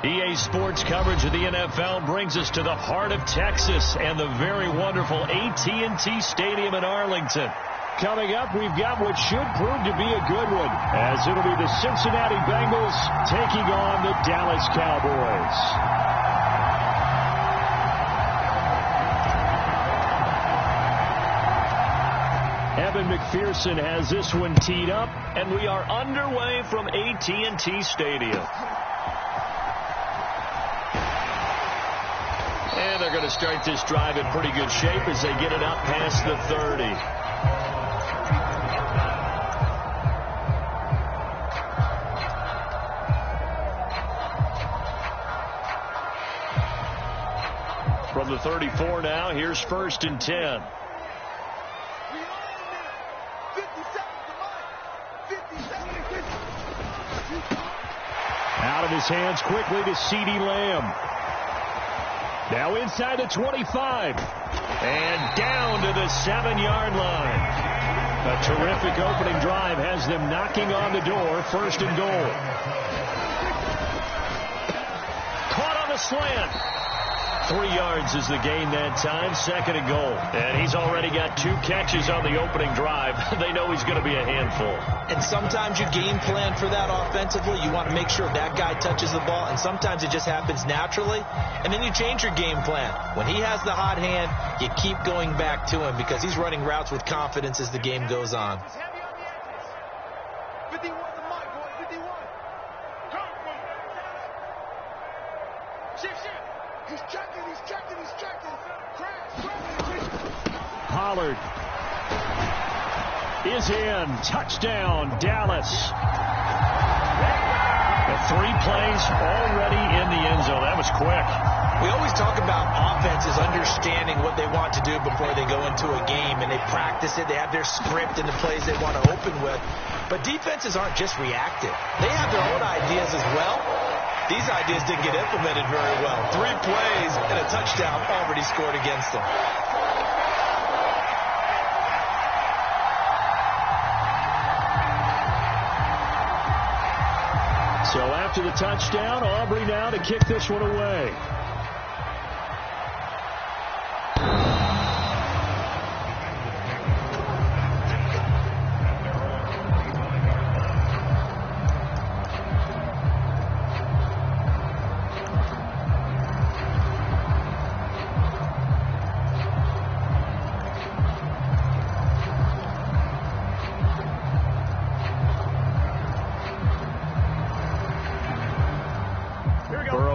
EA Sports coverage of the NFL brings us to the heart of Texas and the very wonderful AT&T Stadium in Arlington. Coming up, we've got what should prove to be a good one, as it'll be the Cincinnati Bengals taking on the Dallas Cowboys. Evan McPherson has this one teed up, and we are underway from AT&T Stadium. And they're going to start this drive in pretty good shape as they get it up past the 30. From the 34 now, here's 1st and 10. Out of his hands quickly to CeeDee Lamb. Now inside the 25. And down to the 7-yard line. A terrific opening drive has them knocking on the door. 1st and goal. Caught on the slant. 3 yards is the gain that time. 2nd and goal. And he's already got 2 catches on the opening drive. They know he's going to be a handful. And sometimes you game plan for that offensively. You want to make sure that guy touches the ball. And sometimes it just happens naturally. And then you change your game plan. When he has the hot hand, you keep going back to him because he's running routes with confidence as the game goes on. 51 to Mike, boy. 51. Shift. He's checking. Crash. Pollard is in. Touchdown, Dallas. 3 plays already in the end zone. That was quick. We always talk about offenses understanding what they want to do before they go into a game, and they practice it. They have their script and the plays they want to open with. But defenses aren't just reactive. They have their own ideas as well. These ideas didn't get implemented very well. 3 plays and a touchdown already scored against them. So after the touchdown, Aubrey now to kick this one away.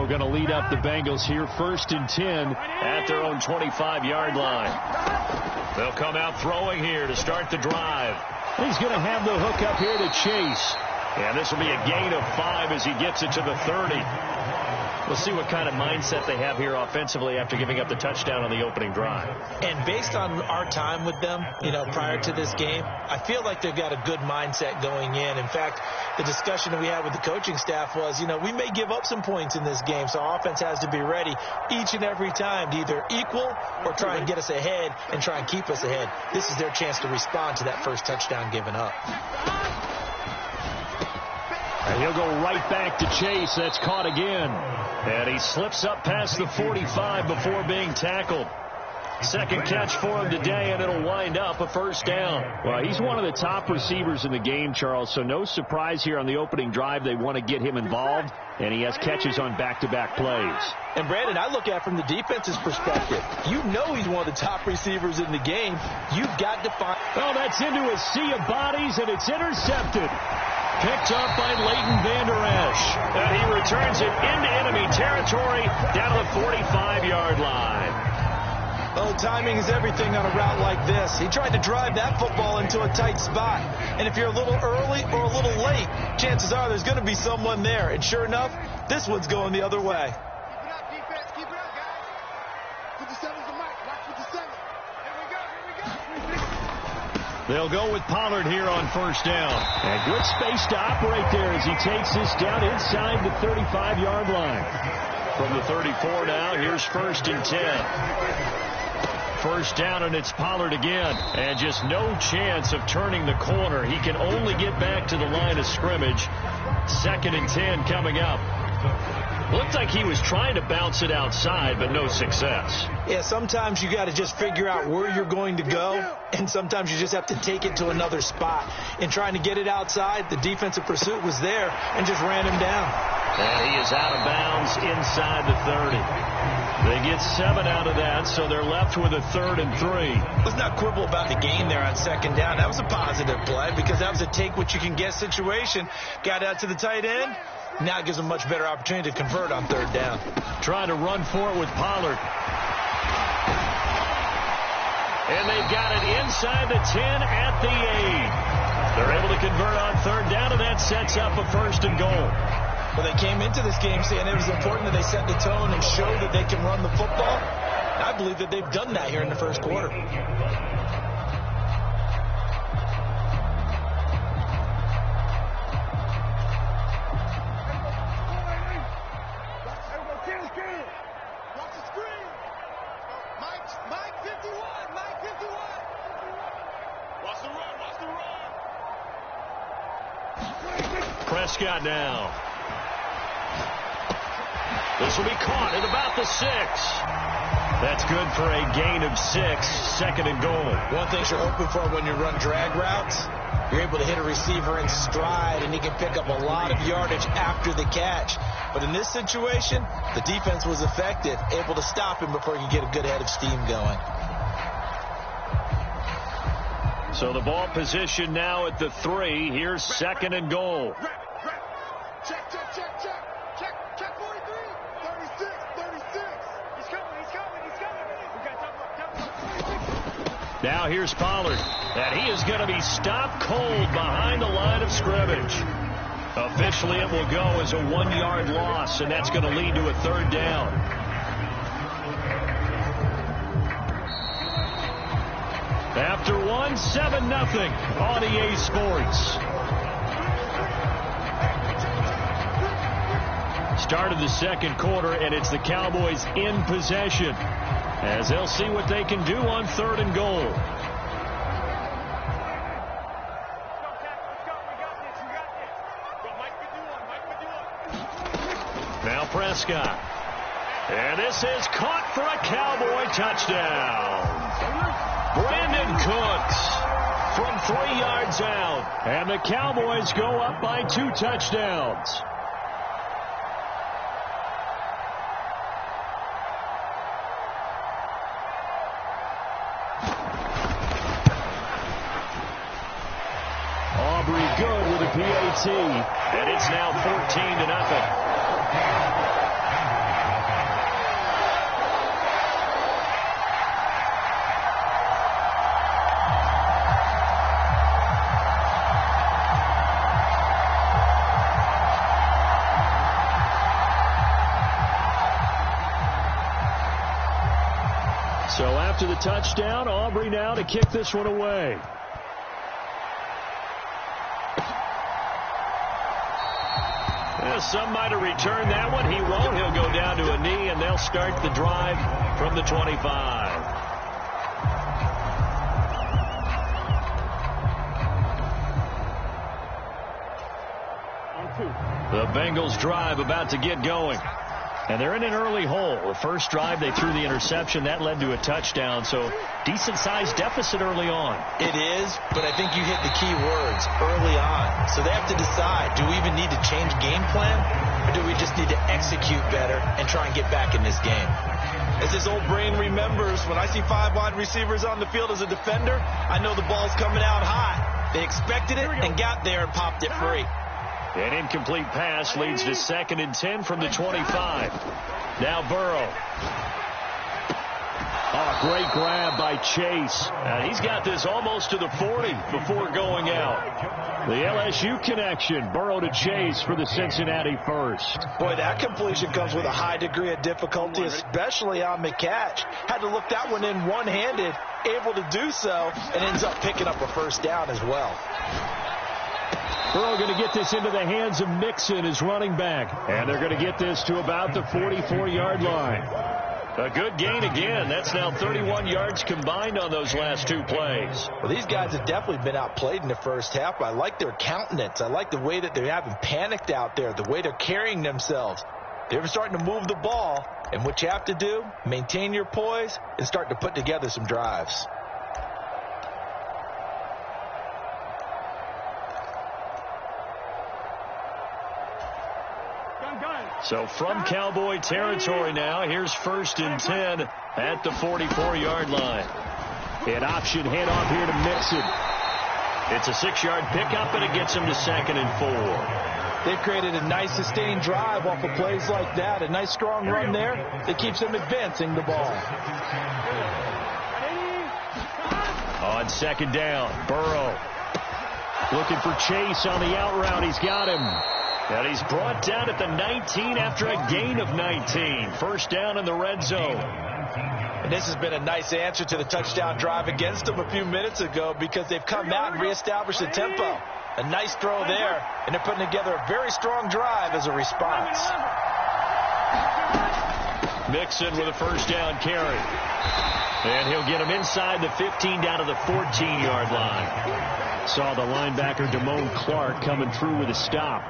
Going to lead up the Bengals here, 1st and 10 at their own 25-yard line. They'll come out throwing here to start the drive. He's going to have the hook up here to Chase. And this will be a gain of 5 as he gets it to the 30. We'll see what kind of mindset they have here offensively after giving up the touchdown on the opening drive. And based on our time with them, prior to this game, I feel like they've got a good mindset going in. In fact, the discussion that we had with the coaching staff was, we may give up some points in this game, so our offense has to be ready each and every time to either equal or try and get us ahead and try and keep us ahead. This is their chance to respond to that first touchdown given up. And he'll go right back to Chase. That's caught again. And he slips up past the 45 before being tackled. 2nd catch for him today, and it'll wind up a 1st down. Well, he's one of the top receivers in the game, Charles, so no surprise here on the opening drive. They want to get him involved, and he has catches on back-to-back plays. And, Brandon, I look at it from the defense's perspective. You know he's one of the top receivers in the game. You've got to find... Oh, that's into a sea of bodies, and it's intercepted. Picked up by Leighton Vander Esch. And he returns it into enemy territory down to the 45-yard line. Oh, timing is everything on a route like this. He tried to drive that football into a tight spot. And if you're a little early or a little late, chances are there's going to be someone there. And sure enough, this one's going the other way. Keep it up, defense. Keep it up, guys. 57's the mic. Watch 57. Here we go. They'll go with Pollard here on 1st down. And good space to operate there as he takes this down inside the 35-yard line. From the 34 now, here's 1st and 10. 1st down, and it's Pollard again. And just no chance of turning the corner. He can only get back to the line of scrimmage. 2nd and 10 coming up. Looked like he was trying to bounce it outside, but no success. Yeah, sometimes you got to just figure out where you're going to go, and sometimes you just have to take it to another spot. In trying to get it outside, the defensive pursuit was there and just ran him down. And he is out of bounds inside the 30. They get 7 out of that, so they're left with a 3rd and 3. Let's not quibble about the gain there on 2nd down. That was a positive play because that was a take-what-you-can-get situation. Got out to the tight end. Now it gives them a much better opportunity to convert on 3rd down. Trying to run for it with Pollard. And they've got it inside the 10 at the 8. They're able to convert on 3rd down, and that sets up a 1st and goal. Well, they came into this game saying it was important that they set the tone and show that they can run the football. I believe that they've done that here in the 1st quarter. Prescott now. This will be caught at about the 6. That's good for a gain of 6, 2nd and goal. One thing you're hoping for when you run drag routes, you're able to hit a receiver in stride, and he can pick up a lot of yardage after the catch. But in this situation, the defense was effective, able to stop him before he could get a good head of steam going. So the ball position now at the 3. Here's 2nd and goal. Check, check, check, check. Check 43. 36, 36. He's coming. We got double up. Now here's Pollard. And he is going to be stopped cold behind the line of scrimmage. Officially, it will go as a 1-yard loss, and that's going to lead to a 3rd down. After 1, 7-0 on EA Sports. Start of the 2nd quarter, and it's the Cowboys in possession as they'll see what they can do on 3rd and goal. Now Prescott. And this is caught for a Cowboy touchdown. Brandon Cooks from 3 yards out. And the Cowboys go up by 2 touchdowns. Aubrey good with a PAT. And it's now 14-0. So after the touchdown, Aubrey now to kick this one away. Well, some might have returned that one. He won't. He'll go down to a knee, and they'll start the drive from the 25. The Bengals drive about to get going. And they're in an early hole. The first drive, they threw the interception. That led to a touchdown. So decent-sized deficit early on. It is, but I think you hit the key words early on. So they have to decide, do we even need to change game plan? Or do we just need to execute better and try and get back in this game? As this old brain remembers, when I see 5 wide receivers on the field as a defender, I know the ball's coming out hot. They expected it and got there and popped it free. An incomplete pass leads to 2nd and 10 from the 25. Now Burrow. Oh, great grab by Chase. He's got this almost to the 40 before going out. The LSU connection. Burrow to Chase for the Cincinnati first. Boy, that completion comes with a high degree of difficulty, especially on the catch. Had to look that one in one-handed, able to do so, and ends up picking up a 1st down as well. Burrow going to get this into the hands of Mixon as running back. And they're going to get this to about the 44-yard line. A good gain again. That's now 31 yards combined on those last 2 plays. Well, these guys have definitely been outplayed in the first half. I like their countenance. I like the way that they haven't panicked out there, the way they're carrying themselves. They're starting to move the ball, and what you have to do, maintain your poise and start to put together some drives. So from Cowboy territory now, here's 1st and 10 at the 44-yard line. An option handoff here to Mixon. It's a 6-yard pickup, and it gets him to 2nd and 4. They've created a nice sustained drive off of plays like that. A nice strong run there that keeps them advancing the ball. On 2nd down, Burrow Looking for Chase on the out route. He's got him. And he's brought down at the 19 after a gain of 19. First down in the red zone. And this has been a nice answer to the touchdown drive against them a few minutes ago because they've come out and reestablished the tempo. A nice throw there, and they're putting together a very strong drive as a response. Mixon with a first down carry. And he'll get him inside the 15 down to the 14-yard line. Saw the linebacker Damone Clark coming through with a stop.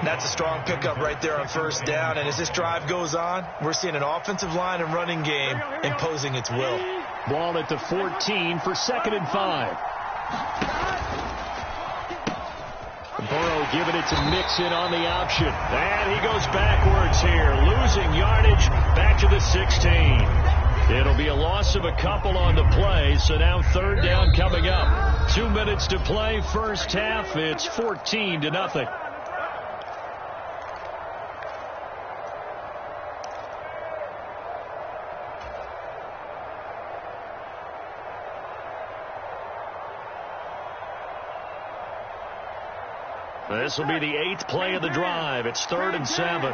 That's a strong pickup right there on first down. And as this drive goes on, we're seeing an offensive line and running game imposing its will. Ball at the 14 for 2nd and 5. Burrow giving it to Mixon on the option. And he goes backwards here, losing yardage back to the 16. It'll be a loss of a couple on the play, so now third down coming up. 2 minutes to play, first half. It's 14-0. This will be the 8th play of the drive. It's 3rd and 7.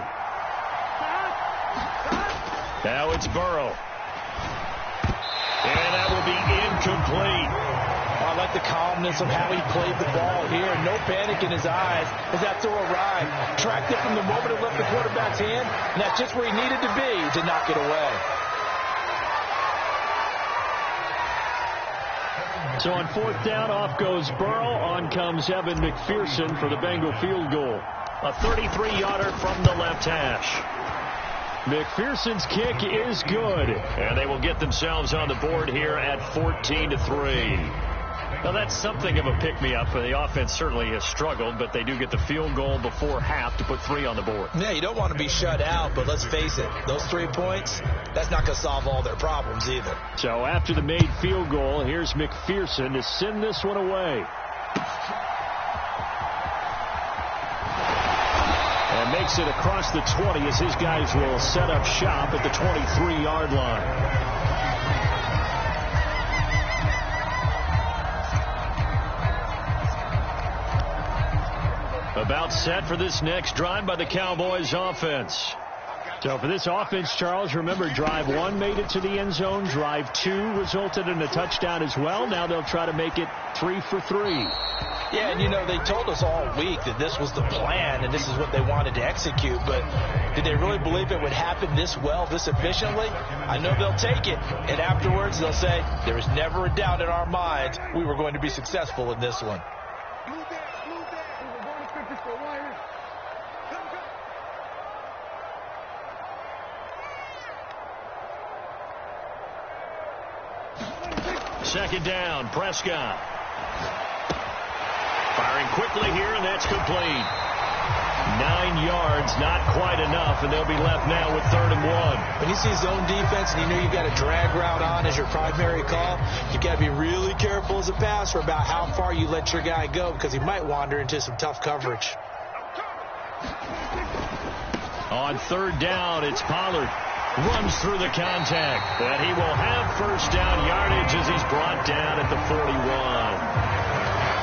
Now it's Burrow. And that will be incomplete. I like the calmness of how he played the ball here. No panic in his eyes as that throw arrived. Tracked it from the moment it left the quarterback's hand, and that's just where he needed to be to knock it away. So on 4th down, off goes Burrow. On comes Evan McPherson for the Bengal field goal. A 33-yarder from the left hash. McPherson's kick is good. And they will get themselves on the board here at 14-3. Now that's something of a pick-me-up. The offense certainly has struggled, but they do get the field goal before half to put 3 on the board. Yeah, you don't want to be shut out, but let's face it, those 3 points, that's not going to solve all their problems either. So after the made field goal, here's McPherson to send this one away. And makes it across the 20 as his guys will set up shop at the 23-yard line. About set for this next drive by the Cowboys offense. So for this offense, Charles, remember drive 1 made it to the end zone. Drive 2 resulted in a touchdown as well. Now they'll try to make it 3 for 3. Yeah, and you know, they told us all week that this was the plan and this is what they wanted to execute, but did they really believe it would happen this well, this efficiently? I know they'll take it, and afterwards they'll say, there was never a doubt in our minds we were going to be successful in this one. Second down, Prescott. Firing quickly here, and that's complete. 9 yards, not quite enough, and they'll be left now with 3rd and 1. When you see zone defense and you know you've got a drag route on as your primary call, you've got to be really careful as a passer about how far you let your guy go because he might wander into some tough coverage. On 3rd down, it's Pollard. Runs through the contact. And he will have first down yardage as he's brought down at the 41.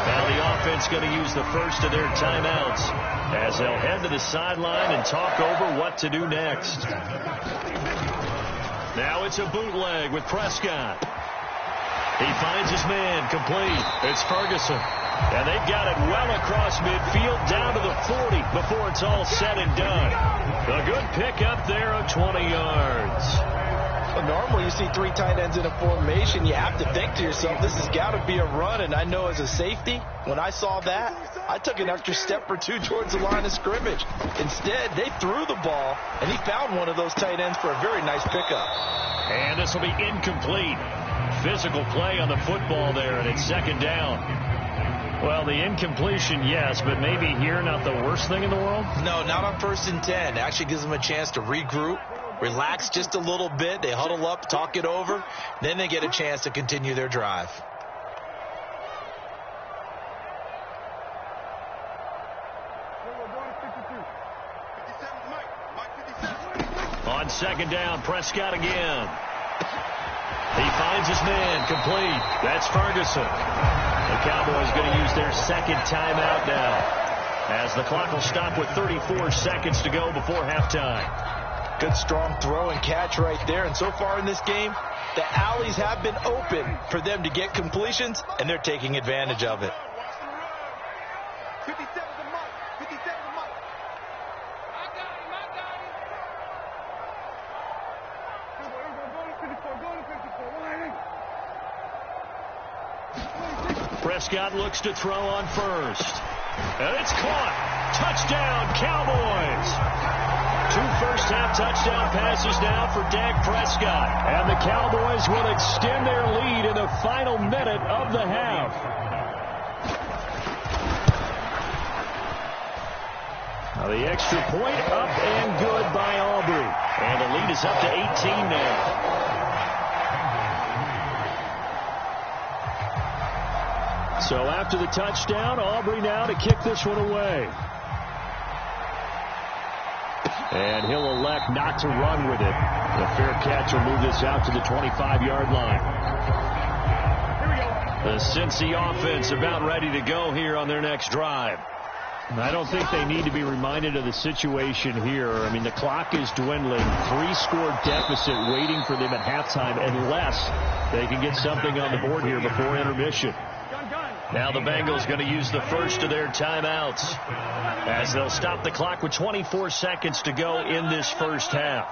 Now the offense going to use the first of their timeouts as they'll head to the sideline and talk over what to do next. Now it's a bootleg with Prescott. He finds his man complete. It's Ferguson. And they've got it well across midfield down to the 40 before it's all said and done. A good pickup there of 20 yards. Well, normally you see 3 tight ends in a formation. You have to think to yourself, this has got to be a run. And I know as a safety, when I saw that, I took an extra step or 2 towards the line of scrimmage. Instead, they threw the ball, and he found one of those tight ends for a very nice pickup. And this will be incomplete. Physical play on the football there, and it's second down. Well, the incompletion, yes, but maybe here not the worst thing in the world? No, not on 1st and 10. It actually gives them a chance to regroup, relax just a little bit. They huddle up, talk it over. Then they get a chance to continue their drive. On second down, Prescott again. He finds his man, complete. That's Ferguson. The Cowboys going to use their second timeout now, as the clock will stop with 34 seconds to go before halftime. Good strong throw and catch right there. And so far in this game, the alleys have been open for them to get completions, and they're taking advantage of it. 57 the mark. 57 the mark. I got him. Prescott looks to throw on first. And it's caught. Touchdown, Cowboys. 2 first-half touchdown passes now for Dak Prescott. And the Cowboys will extend their lead in the final minute of the half. Now the extra point up and good by Aubrey. And the lead is up to 18 now. So after the touchdown, Aubrey now to kick this one away. And he'll elect not to run with it. The fair catch will move this out to the 25-yard line. The Cincy offense about ready to go here on their next drive. I don't think they need to be reminded of the situation here. I mean, the clock is dwindling. 3-score deficit waiting for them at halftime unless they can get something on the board here before intermission. Now the Bengals going to use the first of their timeouts, as they'll stop the clock with 24 seconds to go in this first half.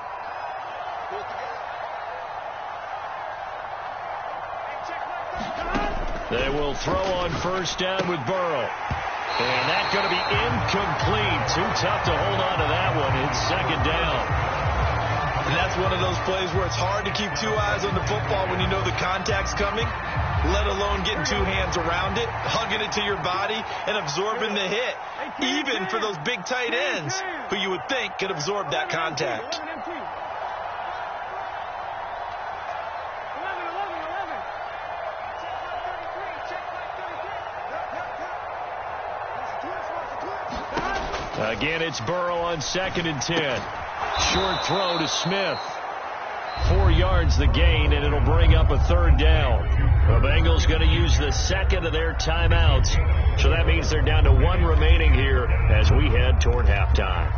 They will throw on first down with Burrow. And that's going to be incomplete. Too tough to hold on to that one. It's second down. And that's one of those plays where it's hard to keep 2 eyes on the football when you know the contact's coming, let alone getting 2 hands around it, hugging it to your body, and absorbing the hit, even for those big tight ends who you would think could absorb that contact. Again, it's Burrow on 2nd and 10. Short throw to Smith. 4 yards the gain, and it'll bring up a 3rd down. The Bengals going to use the second of their timeouts. So that means they're down to 1 remaining here as we head toward halftime.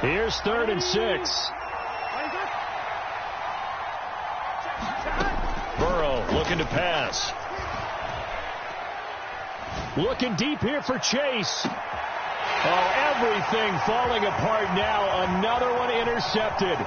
Here's 3rd and 6. Burrow looking to pass. Looking deep here for Chase. Oh, everything falling apart now. Another one intercepted.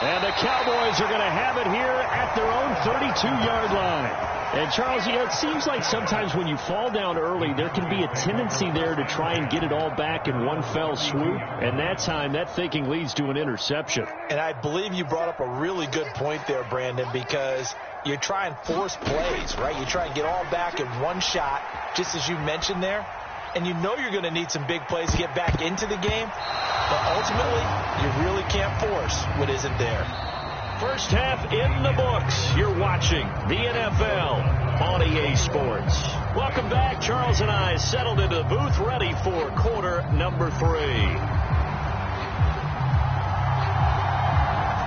And the Cowboys are going to have it here at their own 32-yard line. And, Charles, you know, it seems like sometimes when you fall down early, there can be a tendency there to try and get it all back in one fell swoop. And that time, that thinking leads to an interception. And I believe you brought up a really good point there, Brandon, because you try and force plays, right? You try and get all back in one shot, just as you mentioned there. And you know you're going to need some big plays to get back into the game. But ultimately, you really can't force what isn't there. First half in the books. You're watching the NFL on EA Sports. Welcome back. Charles and I settled into the booth, ready for quarter number 3.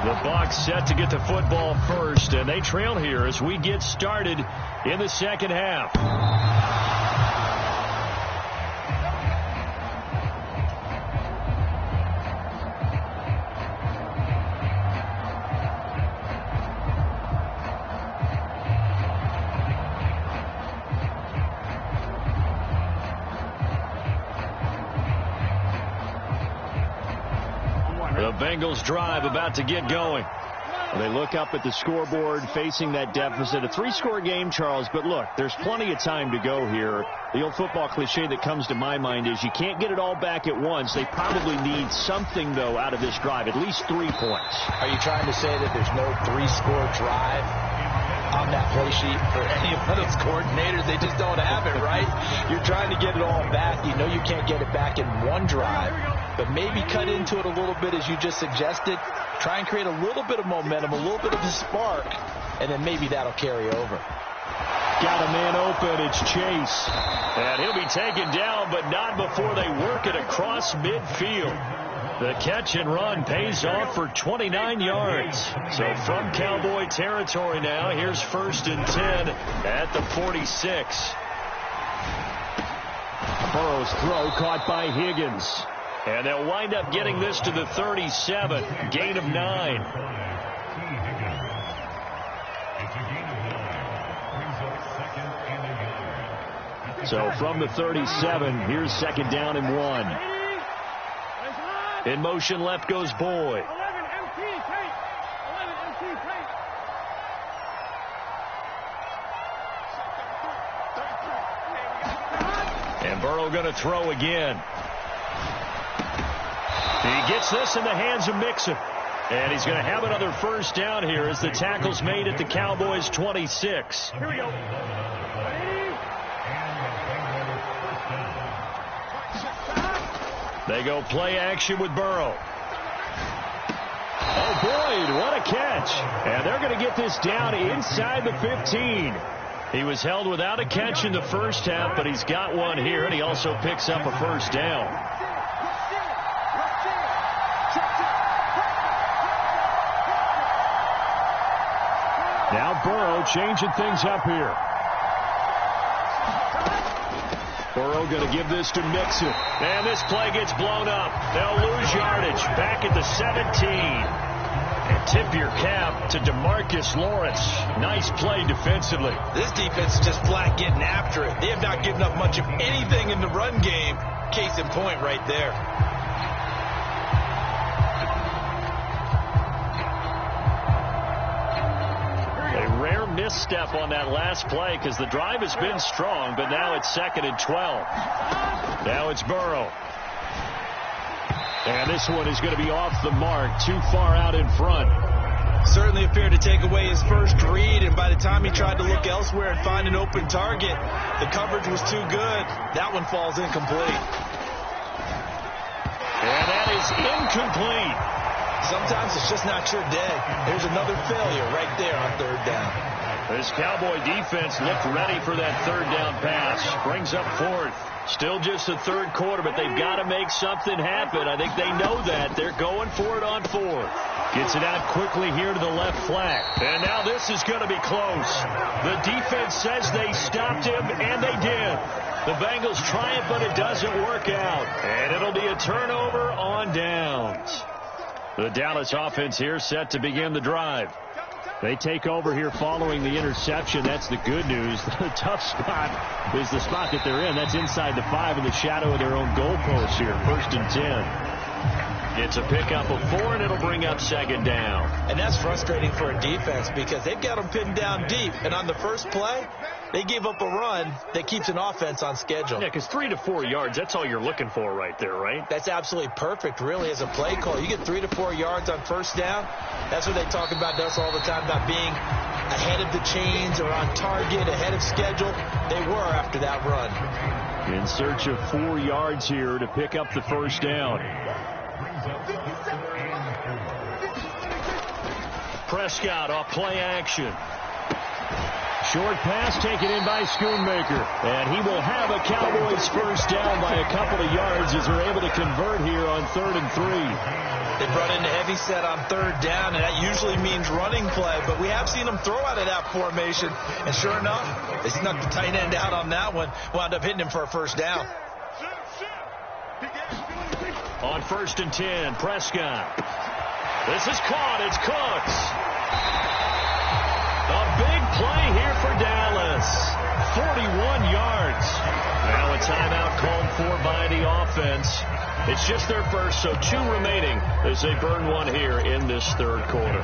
The Bucs set to get the football first, and they trail here as we get started in the second half. The Bengals drive about to get going. They look up at the scoreboard facing that deficit. A 3-score game, Charles, but look, there's plenty of time to go here. The old football cliche that comes to my mind is you can't get it all back at once. They probably need something, though, out of this drive, at least 3 points. Are you trying to say that there's no 3-score drive on that play sheet for any of those coordinators? They just don't have it, right? You're trying to get it all back. You know you can't get it back in one drive, but maybe cut into it a little bit as you just suggested. Try and create a little bit of momentum, a little bit of a spark, and then maybe that'll carry over. Got a man open. It's Chase. And he'll be taken down, but not before they work it across midfield. The catch and run pays off for 29 yards. So from Cowboy territory now, here's 1st and 10 at the 46. Burrow's throw caught by Higgins. And they'll wind up getting this to the 37. Gain of 9. So from the 37, here's 2nd down and 1. In motion left goes Boyd. And Burrow going to throw again. He gets this in the hands of Mixon. And he's going to have another 1st down here as the tackle's made at the Cowboys' 26. Here we go. They go play action with Burrow. Oh, Boyd, what a catch. And they're going to get this down inside the 15. He was held without a catch in the first half, but he's got one here, and he also picks up a 1st down. Now Burrow changing things up here. Burrow going to give this to Mixon. And this play gets blown up. They'll lose yardage back at the 17. And tip your cap to DeMarcus Lawrence. Nice play defensively. This defense is just flat getting after it. They have not given up much of anything in the run game. Case in point right there. Misstep on that last play because the drive has been strong, but now it's 2nd and 12. Now it's Burrow. And this one is going to be off the mark, too far out in front. Certainly appeared to take away his first read, and by the time he tried to look elsewhere and find an open target, the coverage was too good. That one falls incomplete. And that is incomplete. Sometimes it's just not your day. There's another failure right there on 3rd down. This Cowboy defense looked ready for that 3rd down pass. Brings up 4th. Still just the 3rd quarter, but they've got to make something happen. I think they know that. They're going for it on 4th. Gets it out quickly here to the left flank. And now this is going to be close. The defense says they stopped him, and they did. The Bengals triumph, but it doesn't work out. And it'll be a turnover on downs. The Dallas offense here set to begin the drive. They take over here following the interception. That's the good news. The tough spot is the spot that they're in. That's inside the 5 in the shadow of their own goalpost here. 1st and 10. It's a pickup of 4, and it'll bring up 2nd down. And that's frustrating for a defense because they've got them pinned down deep. And on the first play, they gave up a run that keeps an offense on schedule. Yeah, because 3 to 4 yards, that's all you're looking for right there, right? That's absolutely perfect, really, as a play call. You get 3 to 4 yards on 1st down. That's what they talk about to us all the time, about being ahead of the chains or on target, ahead of schedule. They were after that run. In search of 4 yards here to pick up the 1st down. Prescott off play action. Short pass taken in by Schoonmaker. And he will have a Cowboys 1st down by a couple of yards as they're able to convert here on 3rd and 3. They brought in the heavy set on 3rd down, and that usually means running play. But we have seen them throw out of that formation. And sure enough, they snuck the tight end out on that one. Wound up hitting him for a 1st down. On 1st and 10, Prescott. This is caught. It's Cooks. A big play here for Dallas. 41 yards. Now a timeout called for by the offense. It's just their first, so 2 remaining as they burn one here in this third quarter.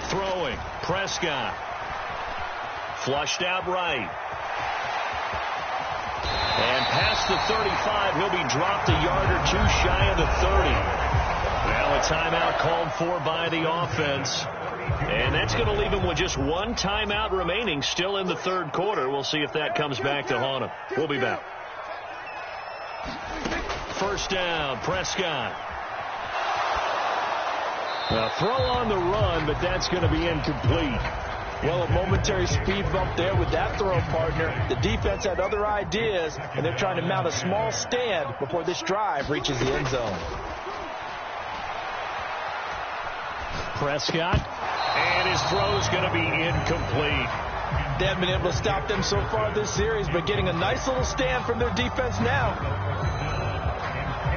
Throwing, Prescott. Flushed out right. And past the 35, he'll be dropped a yard or 2 shy of the 30. Now a timeout called for by the offense. And that's going to leave him with just 1 timeout remaining still in the third quarter. We'll see if that comes back to haunt him. We'll be back. First down, Prescott. A throw on the run, but that's going to be incomplete. Well, a momentary speed bump there with that throw, partner. The defense had other ideas, and they're trying to mount a small stand before this drive reaches the end zone. Prescott, and his throw's going to be incomplete. They haven't been able to stop them so far this series, but getting a nice little stand from their defense now.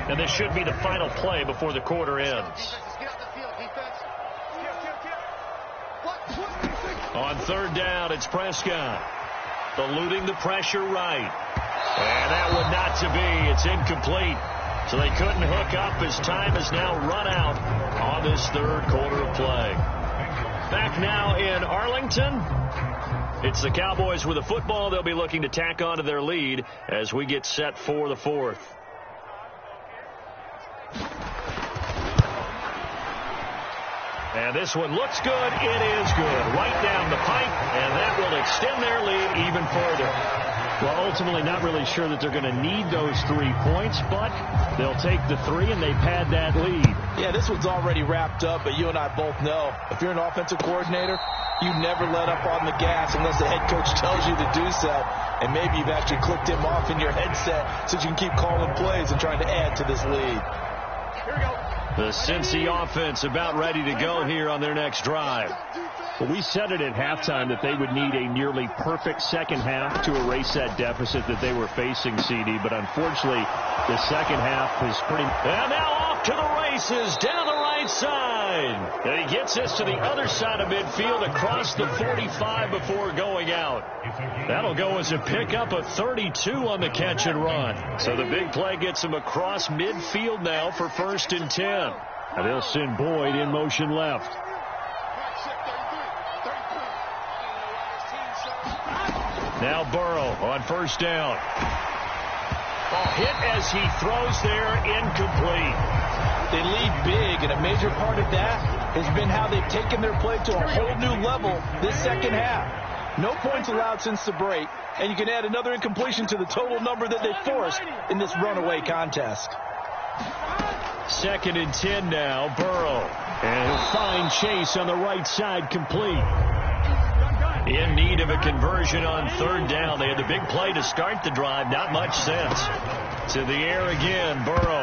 And this should be the final play before the quarter ends. On third down, it's Prescott. Eluding the pressure right. And that one not to be. It's incomplete. So they couldn't hook up as time has now run out on this third quarter of play. Back now in Arlington. It's the Cowboys with the football. They'll be looking to tack on to their lead as we get set for the fourth. And this one looks good. It is good. Right down the pipe, and that will extend their lead even further. Well, ultimately not really sure that they're going to need those 3 points, but they'll take the 3 and they pad that lead. Yeah, this one's already wrapped up, but you and I both know if you're an offensive coordinator, you never let up on the gas unless the head coach tells you to do so. And maybe you've actually clicked him off in your headset so you can keep calling plays and trying to add to this lead. Here we go. The Cincy offense about ready to go here on their next drive. Well, we said it at halftime that they would need a nearly perfect second half to erase that deficit that they were facing, CD. But unfortunately, the second half is pretty... And now off to the races down the right side. And he gets us to the other side of midfield across the 45 before going out. That'll go as a pickup of 32 on the catch and run. So the big play gets him across midfield now for 1st and 10. And they'll send Boyd in motion left. Now Burrow on first down. Hit as he throws there, incomplete. They lead big, and a major part of that has been how they've taken their play to a whole new level this second half. No points allowed since the break, and you can add another incompletion to the total number that they forced in this runaway contest. 2nd and 10 now, Burrow. And he'll find Chase on the right side, complete. In need of a conversion on third down. They had the big play to start the drive. Not much sense. To the air again, Burrow.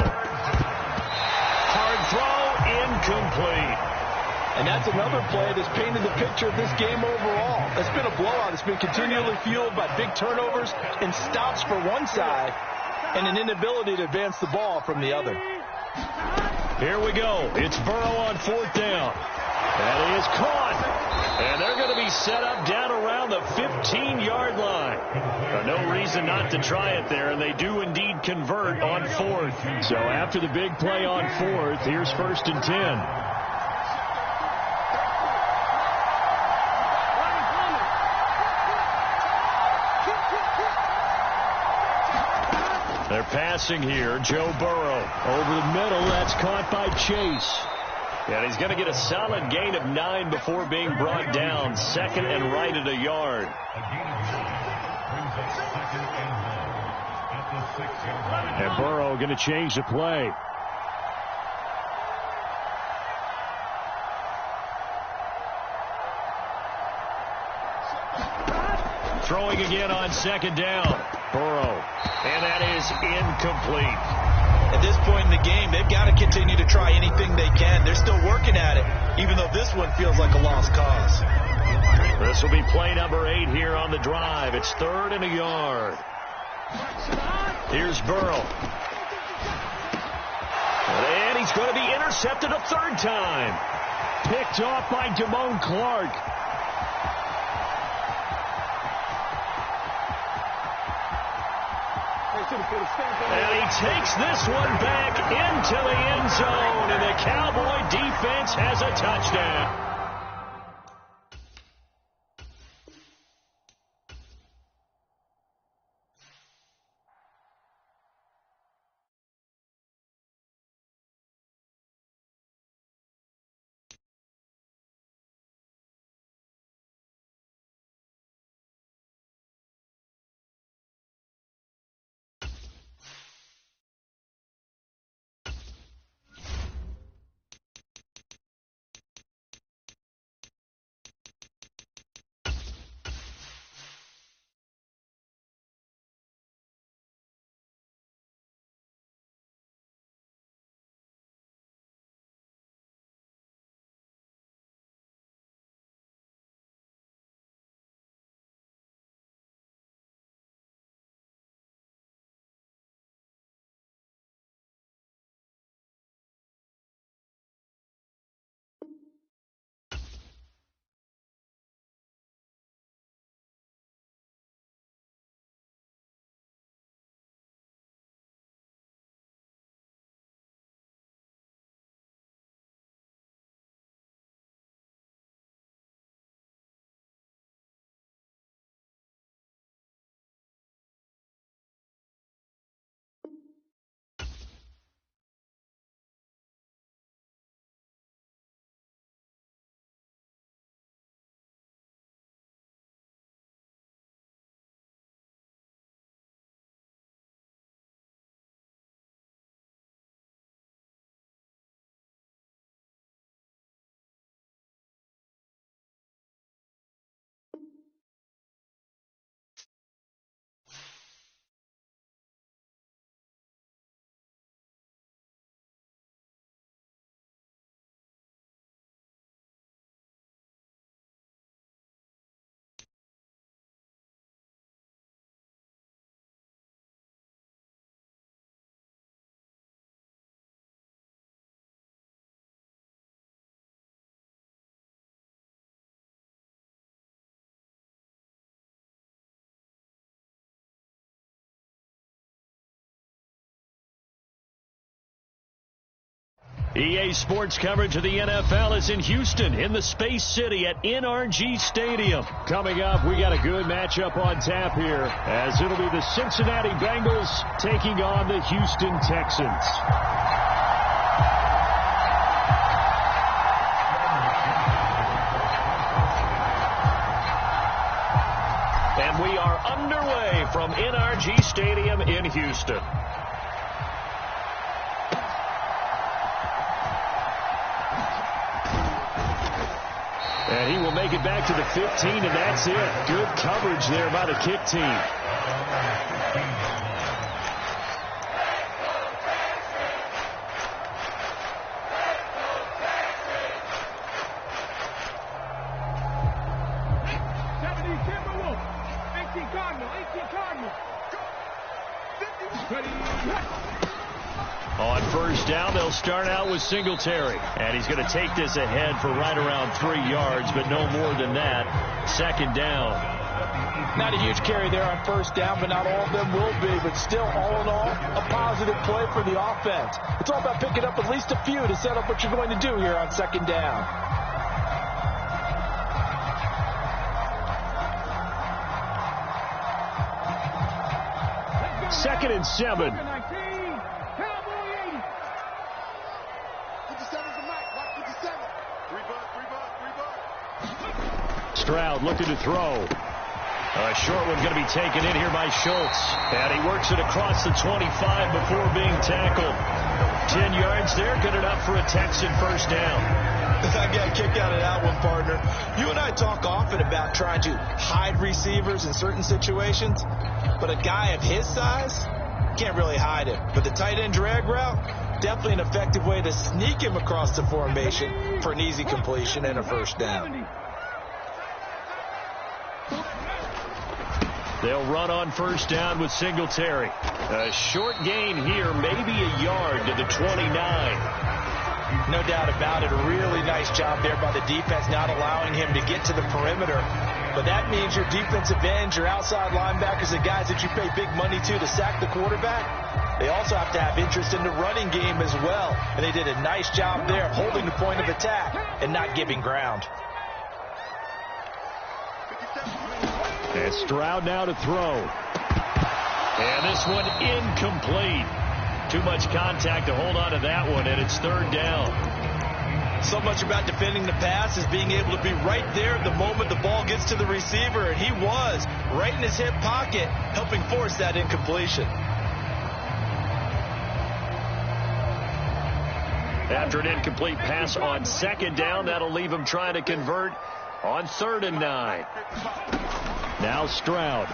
Hard throw, incomplete. And that's another play that's painted the picture of this game overall. It's been a blowout. It's been continually fueled by big turnovers and stops for one side and an inability to advance the ball from the other. Here we go. It's Burrow on 4th down. That is caught. And they're going to be set up down around the 15-yard line. No reason not to try it there, and they do indeed convert on 4th. So after the big play on 4th, here's 1st and 10. They're passing here. Joe Burrow. Over the middle, that's caught by Chase. And he's going to get a solid gain of 9 before being brought down. 2nd and right at a yard. And Burrow going to change the play. Throwing again on 2nd down. Burrow. And that is incomplete. At this point in the game, they've got to continue to try anything they can. They're still working at it, even though this one feels like a lost cause. This will be play number 8 here on the drive. It's 3rd and a yard. Here's Burrow. And he's going to be intercepted a third time. Picked off by Damone Clark. And he takes this one back into the end zone, and the Cowboy defense has a touchdown. EA Sports coverage of the NFL is in Houston, in the Space City at NRG Stadium. Coming up, we got a good matchup on tap here, as it'll be the Cincinnati Bengals taking on the Houston Texans. And we are underway from NRG Stadium in Houston. And he will make it back to the 15, and that's it. Good coverage there by the kick team. On first down, they'll start out with Singletary. And he's going to take this ahead for right around 3 yards, but no more than that. Second down. Not a huge carry there on first down, but not all of them will be. But still, all in all, a positive play for the offense. It's all about picking up at least a few to set up what you're going to do here on second down. Second and 7. Stroud looking to throw. A short one going to be taken in here by Schultz. And he works it across the 25 before being tackled. 10 yards there, good enough for a Texan first down. I got a kick out of that one, partner. You and I talk often about trying to hide receivers in certain situations, but a guy of his size can't really hide him. But the tight end drag route, definitely an effective way to sneak him across the formation for an easy completion and a first down. They'll run on first down with Singletary. A short gain here, maybe a yard to the 29. No doubt about it. A really nice job there by the defense, not allowing him to get to the perimeter. But that means your defensive ends, your outside linebackers, the guys that you pay big money to sack the quarterback, they also have to have interest in the running game as well. And they did a nice job there holding the point of attack and not giving ground. And Stroud now to throw. And this one incomplete. Too much contact to hold on to that one, and it's third down. So much about defending the pass is being able to be right there the moment the ball gets to the receiver, and he was right in his hip pocket, helping force that incompletion. After an incomplete pass on second down, that'll leave him trying to convert on 3rd and 9. Now Stroud.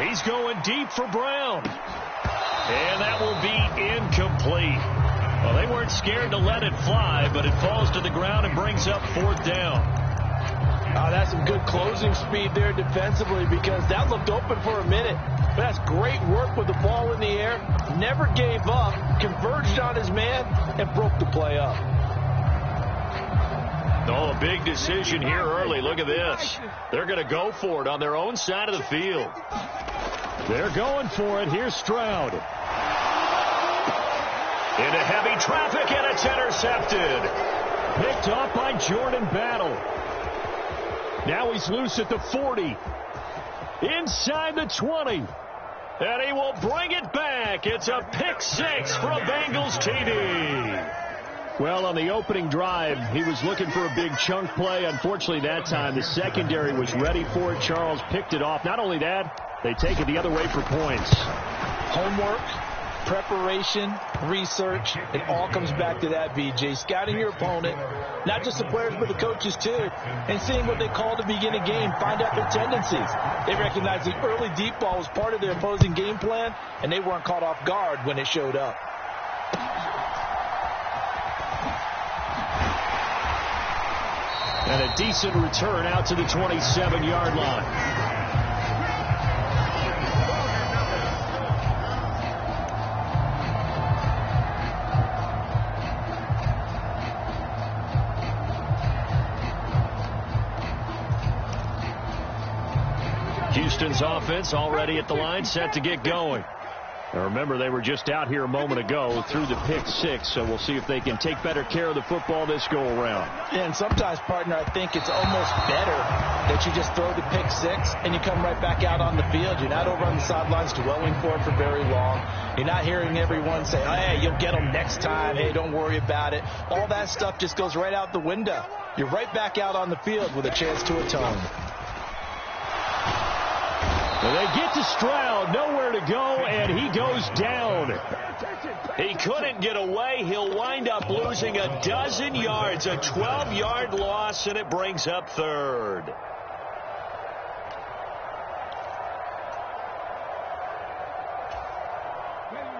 He's going deep for Brown. And that will be incomplete. Well, they weren't scared to let it fly, but it falls to the ground and brings up 4th down. Oh, that's some good closing speed there defensively, because that looked open for a minute. But that's great work with the ball in the air. Never gave up, converged on his man, and broke the play up. Oh, a big decision here early. Look at this. They're going to go for it on their own side of the field. They're going for it. Here's Stroud. Into heavy traffic, and it's intercepted. Picked off by Jordan Battle. Now he's loose at the 40. Inside the 20. And he will bring it back. It's a pick six for a Bengals TD. Well, on the opening drive, he was looking for a big chunk play. Unfortunately, that time, the secondary was ready for it. Charles picked it off. Not only that, they take it the other way for points. Homework, preparation, research, it all comes back to that, BJ. Scouting your opponent, not just the players, but the coaches too, and seeing what they call to begin a game, find out their tendencies. They recognized the early deep ball was part of their opposing game plan, and they weren't caught off guard when it showed up. And a decent return out to the 27-yard line. Houston's offense already at the line, set to get going. Now remember, they were just out here a moment ago through the pick six, so we'll see if they can take better care of the football this go-around. Yeah, and sometimes, partner, I think it's almost better that you just throw the pick six and you come right back out on the field. You're not over on the sidelines dwelling for it for very long. You're not hearing everyone say, hey, you'll get them next time. Hey, don't worry about it. All that stuff just goes right out the window. You're right back out on the field with a chance to atone. Well, they get to Stroud, nowhere to go, and he goes down. He couldn't get away. He'll wind up losing a dozen yards, a 12-yard loss, and it brings up 3rd.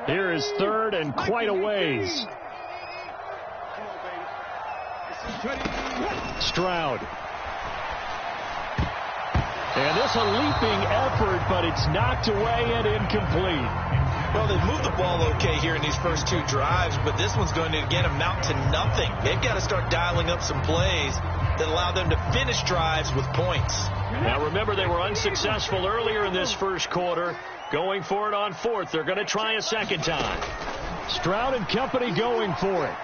Here is 3rd and quite a ways. Stroud. And this a leaping effort, but it's knocked away and incomplete. Well, they've moved the ball okay here in these first two drives, but this one's going to, again, amount to nothing. They've got to start dialing up some plays that allow them to finish drives with points. Now, remember, they were unsuccessful earlier in this first quarter. Going for it on 4th. They're going to try a second time. Stroud and company going for it.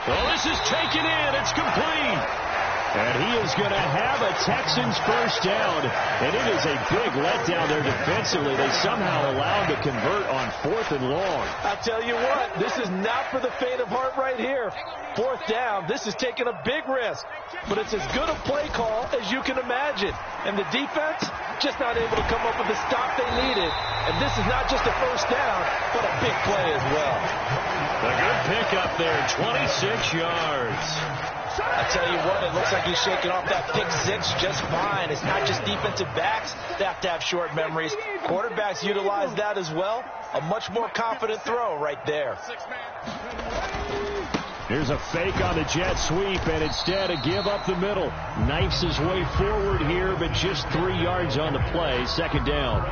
Well, this is taken in. It's complete. And he is going to have a Texans first down. And it is a big letdown there defensively. They somehow allowed to convert on 4th and long. I'll tell you what, this is not for the faint of heart right here. 4th down, this is taking a big risk. But it's as good a play call as you can imagine. And the defense just not able to come up with the stop they needed. And this is not just a first down, but a big play as well. A good pickup there, 26 yards. I tell you what, it looks like he's shaking off that pick six just fine. It's not just defensive backs that have to have short memories. Quarterbacks utilize that as well. A much more confident throw right there. Here's a fake on the jet sweep, and instead a give up the middle. Knifes his way forward here, but just 3 yards on the play. Second down.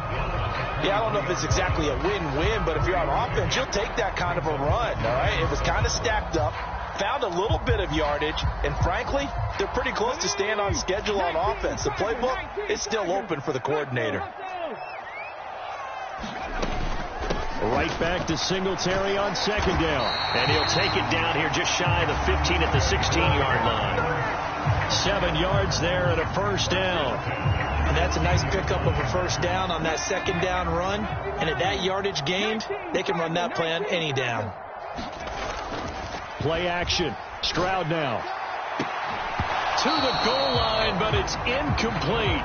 Yeah, I don't know if it's exactly a win-win, but if you're on offense, you'll take that kind of a run, all right? It was kind of stacked up, found a little bit of yardage, and frankly, they're pretty close to staying on schedule on offense. The playbook is still open for the coordinator. Right back to Singletary on second down. And he'll take it down here just shy of the 15 at the 16-yard line. 7 yards there and a first down. And that's a nice pickup of a first down on that second down run. And at that yardage gained, they can run that play on any down. Play action. Stroud now. To the goal line, but it's incomplete.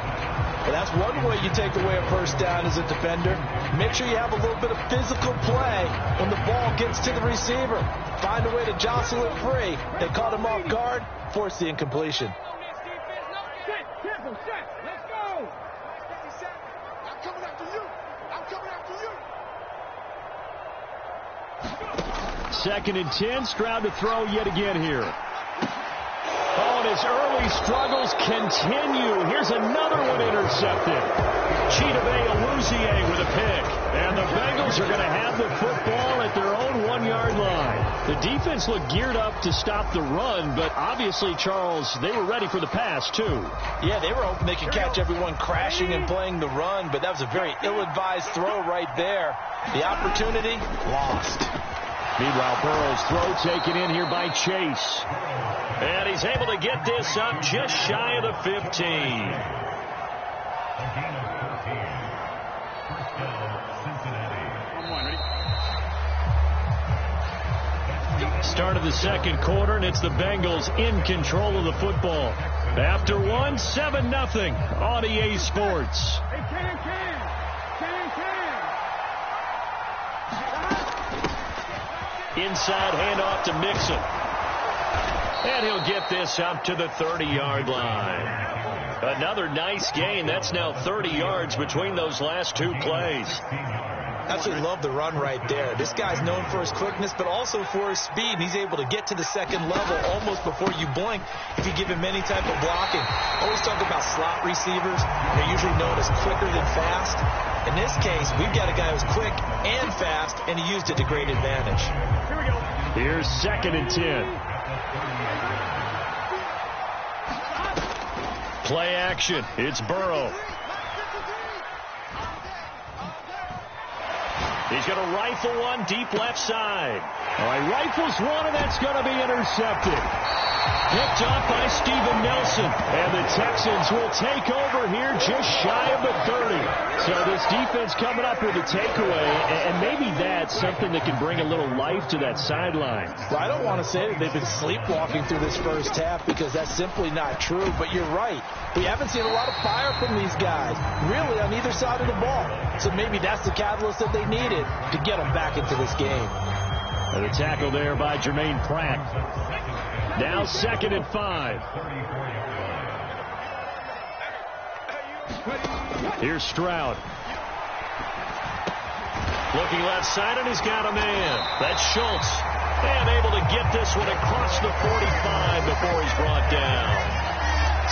Well, that's one way you take away a first down as a defender. Make sure you have a little bit of physical play when the ball gets to the receiver. Find a way to jostle it free. They caught him off guard, forced the incompletion. Let's go. I'm coming after you. I'm coming after you. 2nd and 10. Stroud to throw yet again here. Oh, and his early struggles continue. Here's another one intercepted. Chidobe Awuzie with a pick. And the Bengals are going to have the football at their own 1-yard line. The defense looked geared up to stop the run, but obviously, Charles, they were ready for the pass, too. Yeah, they were hoping they could catch everyone crashing and playing the run, but that was a very ill-advised throw right there. The opportunity, lost. Meanwhile, Burrow's throw taken in here by Chase. And he's able to get this up just shy of the 15. Start of the second quarter, and it's the Bengals in control of the football. After one, 7-0 on EA Sports. Inside handoff to Mixon. And he'll get this up to the 30-yard line. Another nice gain. That's now 30 yards between those last 2 plays. Absolutely love the run right there. This guy's known for his quickness, but also for his speed. He's able to get to the second level almost before you blink if you give him any type of blocking. Always talk about slot receivers. They're usually known as quicker than fast. In this case, we've got a guy who's quick and fast, and he used it to great advantage. Here we go. Here's 2nd and 10. Play action. It's Burrow. He's going to rifle one deep left side. All right, rifles one, and that's going to be intercepted. Picked off by Steven Nelson. And the Texans will take over here just shy of the 30. So this defense coming up with a takeaway, and maybe that's something that can bring a little life to that sideline. Well, I don't want to say that they've been sleepwalking through this first half because that's simply not true, but you're right. We haven't seen a lot of fire from these guys, really, on either side of the ball. So maybe that's the catalyst that they needed to get them back into this game. And the tackle there by Jermaine Pratt. Now 2nd and 5. Here's Stroud. Looking left side, and he's got a man. That's Schultz. And able to get this one across the 45 before he's brought down.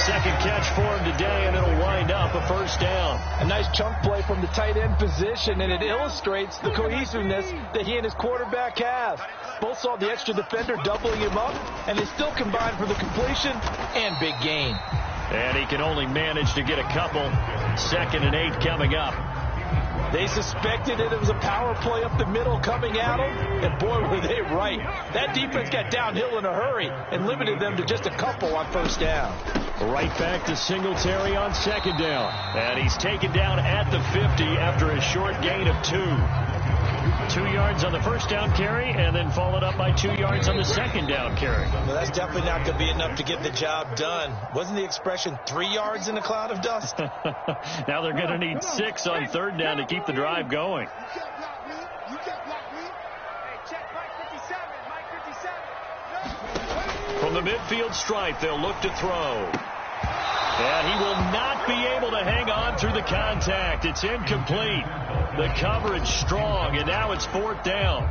Second catch for him today, and it'll wind up a first down. A nice chunk play from the tight end position, and it illustrates the cohesiveness that he and his quarterback have. Both saw the extra defender doubling him up, and they still combined for the completion and big gain. And he can only manage to get a couple. 2nd and 8 coming up. They suspected it was a power play up the middle coming at them, and boy, were they right. That defense got downhill in a hurry and limited them to just a couple on first down. Right back to Singletary on 2nd down. And he's taken down at the 50 after a short gain of 2. 2 yards on the first down carry, and then followed up by 2 yards on the second down carry. Well, that's definitely not going to be enough to get the job done. Wasn't the expression 3 yards in a cloud of dust? Now they're going to need 6 on 3rd down to keep the drive going. You can't block me. You can't block me. Hey, check Mike 57. Mike 57. From the midfield stripe, they'll look to throw. And he will not be able to hang on through the contact. It's incomplete. The coverage strong, and now it's 4th down.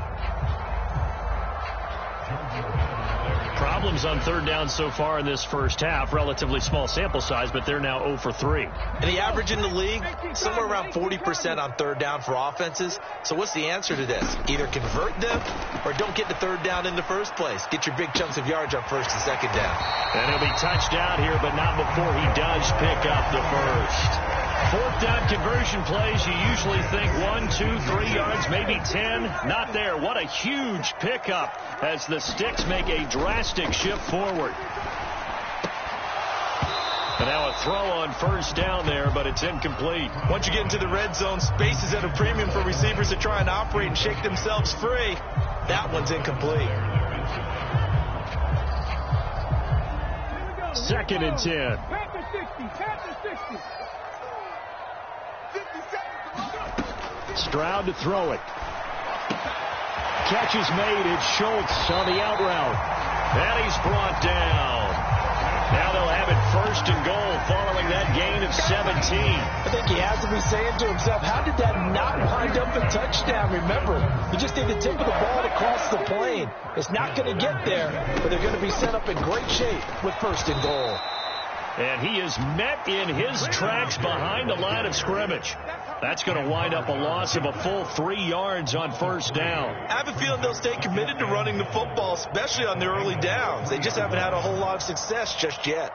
problems on third down so far in this first half. Relatively small sample size, but they're now 0 for 3. And the average in the league, somewhere around 40% on third down for offenses. So what's the answer to this? Either convert them or don't get the third down in the first place. Get your big chunks of yards on first and second down. And he'll be touched out here, but not before he does pick up the first. Fourth down conversion plays, you usually think 1, 2, 3 yards, maybe 10. Not there. What a huge pickup as the Sticks make a drastic shift forward. And now a throw on first down there, but it's incomplete. Once you get into the red zone, space is at a premium for receivers to try and operate and shake themselves free. That one's incomplete. 2nd and 10. Stroud to throw it. Catch is made. It's Schultz on the out route. And he's brought down. Now they'll have it 1st and goal following that gain of 17. I think he has to be saying to himself, how did that not wind up a touchdown? Remember, you just need the tip of the ball to cross the plane. It's not going to get there, but they're going to be set up in great shape with 1st and goal. And he is met in his tracks behind the line of scrimmage. That's going to wind up a loss of a full 3 yards on first down. I have a feeling they'll stay committed to running the football, especially on their early downs. They just haven't had a whole lot of success just yet.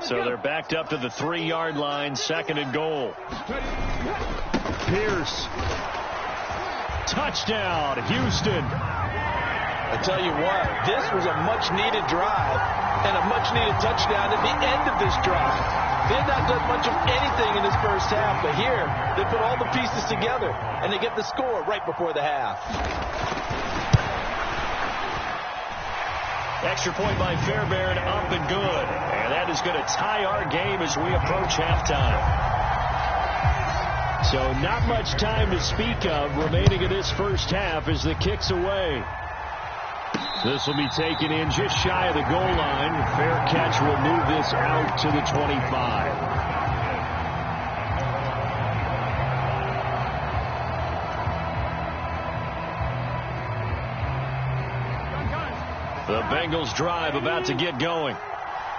So they're backed up to the 3-yard line, 2nd and goal. Pierce. Touchdown, Houston. I tell you what, this was a much-needed drive and a much-needed touchdown at the end of this drive. They had not done much of anything in this first half, but here they put all the pieces together, and they get the score right before the half. Extra point by Fairbairn, up and good. And that is going to tie our game as we approach halftime. So not much time to speak of remaining in this first half as the kick's away. This will be taken in just shy of the goal line. Fair catch will move this out to the 25. The Bengals drive about to get going.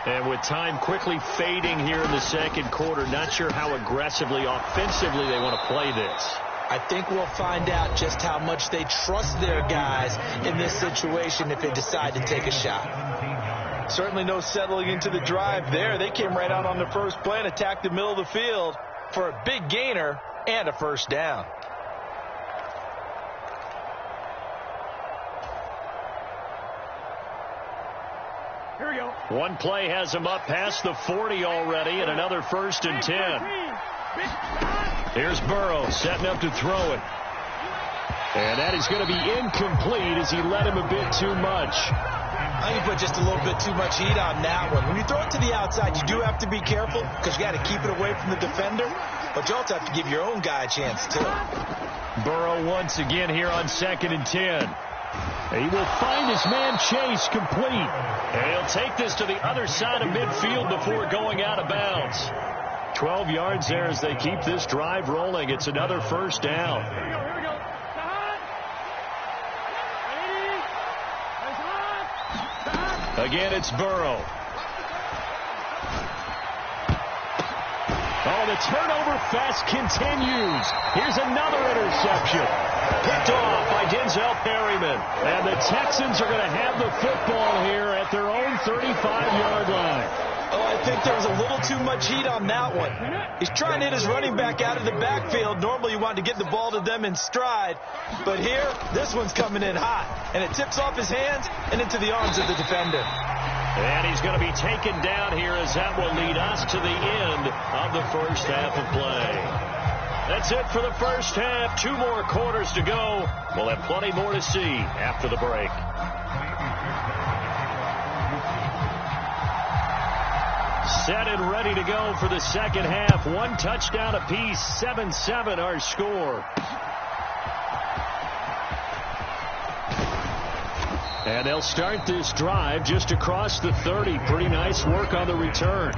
And with time quickly fading here in the second quarter, not sure how aggressively, offensively they want to play this. I think we'll find out just how much they trust their guys in this situation if they decide to take a shot. Certainly no settling into the drive there. They came right out on the first play and attacked the middle of the field for a big gainer and a first down. Here we go. One play has him up past the 40 already, and another 1st and 10. Here's Burrow setting up to throw it. And that is going to be incomplete as he led him a bit too much. I think you put just a little bit too much heat on that one. When you throw it to the outside, you do have to be careful because you got to keep it away from the defender, but you also have to give your own guy a chance too. Burrow once again here on 2nd and 10. He will find his man Chase complete. And he'll take this to the other side of midfield before going out of bounds. 12 yards there as they keep this drive rolling. It's another first down. Here we go. Again, it's Burrow. Oh, the turnover fest continues. Here's another interception. Picked off by Denzel Perryman. And the Texans are going to have the football here at their own 35-yard line. Oh, I think there was a little too much heat on that one. He's trying to hit his running back out of the backfield. Normally you want to get the ball to them in stride. But here, this one's coming in hot. And it tips off his hands and into the arms of the defender. And he's going to be taken down here as that will lead us to the end of the first half of play. That's it for the first half. 2 more quarters to go. We'll have plenty more to see after the break. Set and ready to go for the second half. 1 touchdown apiece. 7-7 our score. And they'll start this drive just across the 30. Pretty nice work on the return.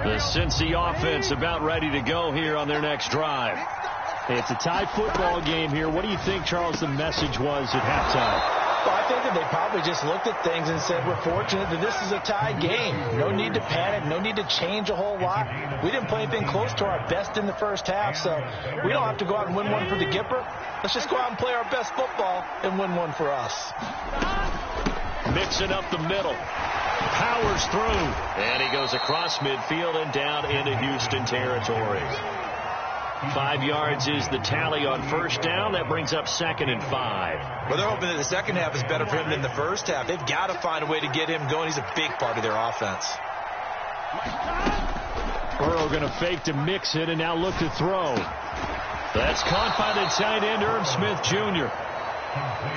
The Cincy offense about ready to go here on their next drive. It's a tie football game here. What do you think, Charles, the message was at halftime? Well, I think that they probably just looked at things and said, we're fortunate that this is a tie game. No need to panic. No need to change a whole lot. We didn't play anything close to our best in the first half, so we don't have to go out and win one for the Gipper. Let's just go out and play our best football and win one for us. Mixing up the middle. Powers through. And he goes across midfield and down into Houston territory. 5 yards is the tally on first down. That brings up 2nd and 5. Well, they're hoping that the second half is better for him than the first half. They've got to find a way to get him going. He's a big part of their offense. Burrow going to fake to mix it and now look to throw. That's caught by the tight end, Irv Smith Jr.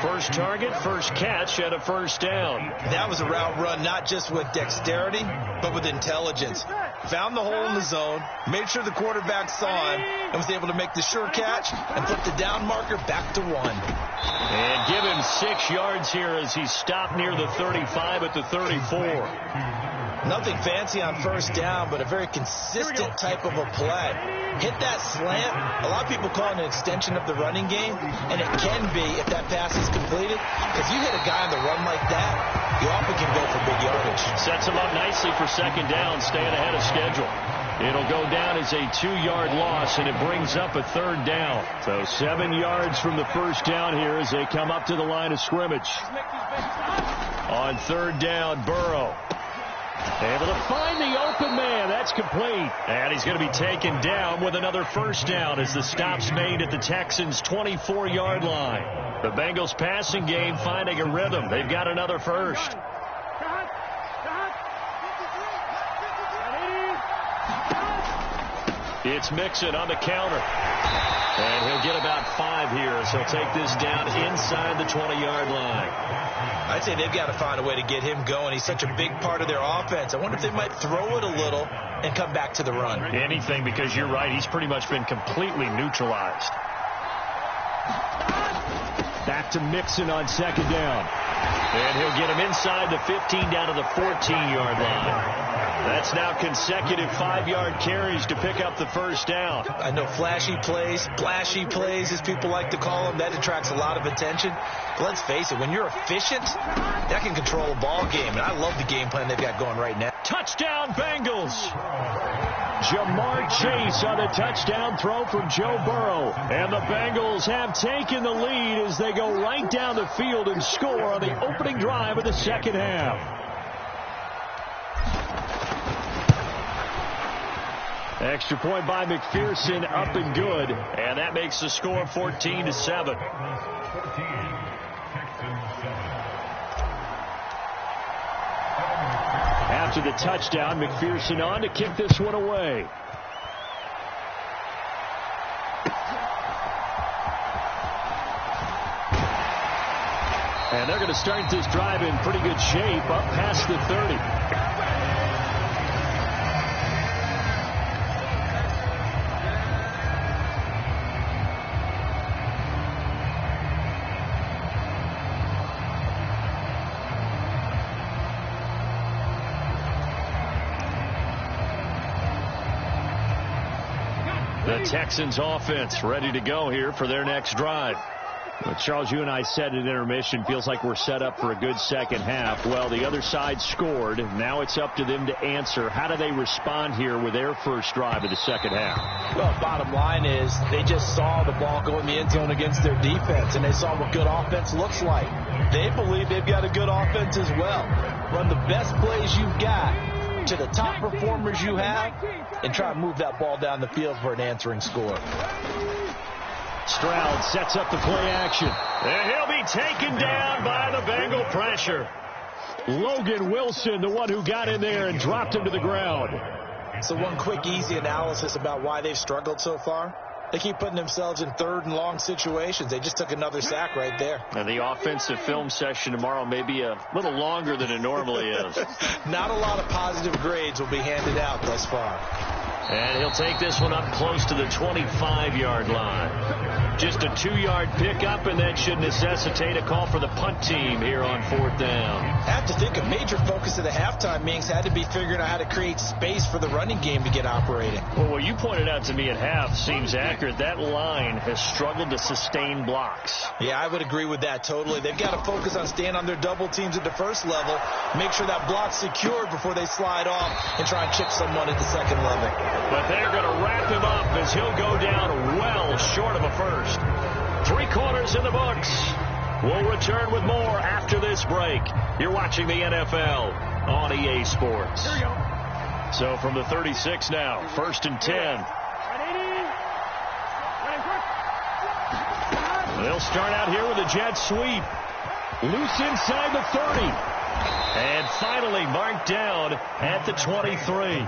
First target, first catch, and a first down. That was a route run not just with dexterity, but with intelligence. Found the hole in the zone, made sure the quarterback saw him, and was able to make the sure catch and flip the down marker back to 1. And give him 6 yards here as he stopped near the 35 at the 34. Nothing fancy on first down, but a very consistent type of a play. Hit that slant. A lot of people call it an extension of the running game, and it can be if that pass is completed. If you hit a guy on the run like that, you often can go for big yardage. Sets him up nicely for second down, staying ahead of schedule. It'll go down as a 2-yard loss, and it brings up a third down. So 7 yards from the first down here as they come up to the line of scrimmage. On third down, Burrow. Able to find the open man. That's complete. And he's going to be taken down with another first down as the stop's made at the Texans' 24-yard line. The Bengals passing game finding a rhythm. They've got another first. It's Mixon on the counter. And he'll get about 5 here as he'll take this down inside the 20-yard line. I'd say they've got to find a way to get him going. He's such a big part of their offense. I wonder if they might throw it a little and come back to the run. Anything, because you're right. He's pretty much been completely neutralized. Back to Mixon on second down. And he'll get him inside the 15 down to the 14-yard line. That's now consecutive 5-yard carries to pick up the first down. I know flashy plays, flashy plays, as people like to call them, that attracts a lot of attention. But let's face it, when you're efficient, that can control a ball game. And I love the game plan they've got going right now. Touchdown, Bengals! Jamar Chase on a touchdown throw from Joe Burrow. And the Bengals have taken the lead as they go right down the field and score on the opening drive of the second half. Extra point by McPherson, up and good. And that makes the score 14-7. After the touchdown, McPherson on to kick this one away. And they're going to start this drive in pretty good shape, up past the 30. The Texans offense ready to go here for their next drive. Well, Charles, you and I said at intermission, feels like we're set up for a good second half. Well, the other side scored. Now it's up to them to answer. How do they respond here with their first drive of the second half? Well, bottom line is they just saw the ball go in the end zone against their defense, and they saw what good offense looks like. They believe they've got a good offense as well. Run the best plays you've got to the top performers you have, and try to move that ball down the field for an answering score. Stroud sets up the play action. And he'll be taken down by the Bengal pressure. Logan Wilson, the one who got in there and dropped him to the ground. So one quick, easy analysis about why they've struggled so far. They keep putting themselves in third and long situations. They just took another sack right there. And the offensive film session tomorrow may be a little longer than it normally is. Not a lot of positive grades will be handed out thus far. And he'll take this one up close to the 25-yard line. Just a 2-yard pickup, and that should necessitate a call for the punt team here on 4th down. I have to think a major focus of the halftime meetings had to be figuring out how to create space for the running game to get operating. Well, what you pointed out to me at half seems accurate. That line has struggled to sustain blocks. Yeah, I would agree with that totally. They've got to focus on staying on their double teams at the first level, make sure that block's secured before they slide off and try and chip someone at the second level. But they're going to wrap him up as he'll go down well short of a first. 3 quarters in the books. We'll return with more after this break. You're watching the NFL on EA Sports. So from the 36 now, 1st and 10. They'll start out here with a jet sweep. Loose inside the 30. And finally marked down at the 23.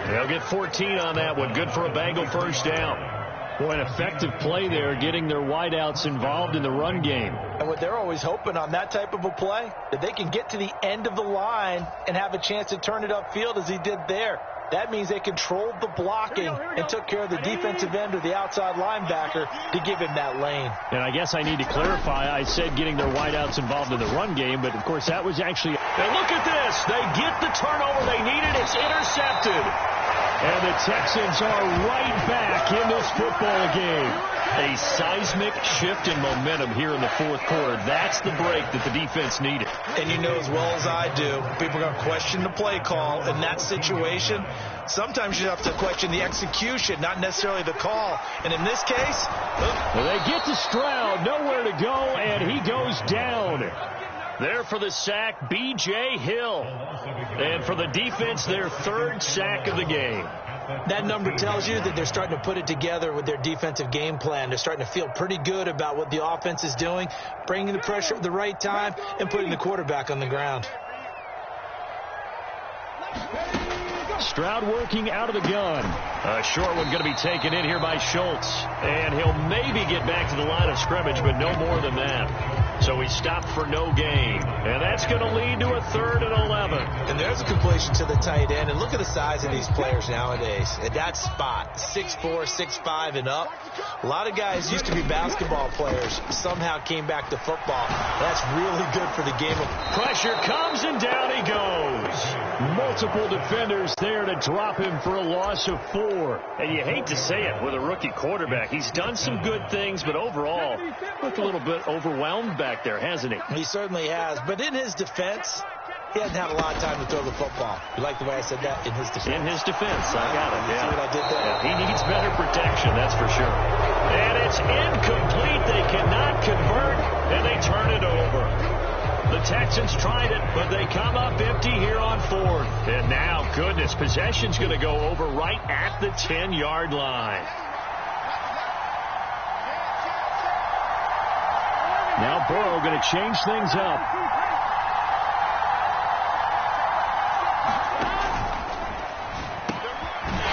They'll get 14 on that one. Good for a Bengal first down. Boy, an effective play there, getting their wideouts involved in the run game. And what they're always hoping on that type of a play, that they can get to the end of the line and have a chance to turn it upfield as he did there. That means they controlled the blocking and took care of the defensive end or the outside linebacker to give him that lane. And I guess I need to clarify, I said getting their wideouts involved in the run game, but of course that was actually... And look at this. They get the turnover they needed. It's intercepted. And the Texans are right back in this football game. A seismic shift in momentum here in the 4th quarter. That's the break that the defense needed. And you know as well as I do, people are going to question the play call in that situation. Sometimes you have to question the execution, not necessarily the call. And in this case... Well, they get to Stroud, nowhere to go, and he goes down. There for the sack, B.J. Hill. And for the defense, their 3rd sack of the game. That number tells you that they're starting to put it together with their defensive game plan. They're starting to feel pretty good about what the offense is doing, bringing the pressure at the right time, and putting the quarterback on the ground. Stroud working out of the gun. A short one going to be taken in here by Schultz. And he'll maybe get back to the line of scrimmage, but no more than that. So he stopped for no gain. And that's going to lead to a 3rd and 11. And there's a completion to the tight end. And look at the size of these players nowadays. At that spot, 6'4", 6'5", and up. A lot of guys used to be basketball players. Somehow came back to football. That's really good for the game. Pressure comes, and down he goes. Multiple defenders there to drop him for a loss of 4. And you hate to say it with a rookie quarterback. He's done some good things, but overall, looked a little bit overwhelmed back there, hasn't he? He certainly has. But in his defense, he hasn't had a lot of time to throw the football. You like the way I said that? In his defense. In his defense. I got it. See what I did there? Yeah, he needs better protection, that's for sure. And it's incomplete. They cannot convert, and they turn it over. The Texans tried it, but they come up empty here on 4th. And now, goodness, possession's going to go over right at the 10-yard line. Now Burrow going to change things up.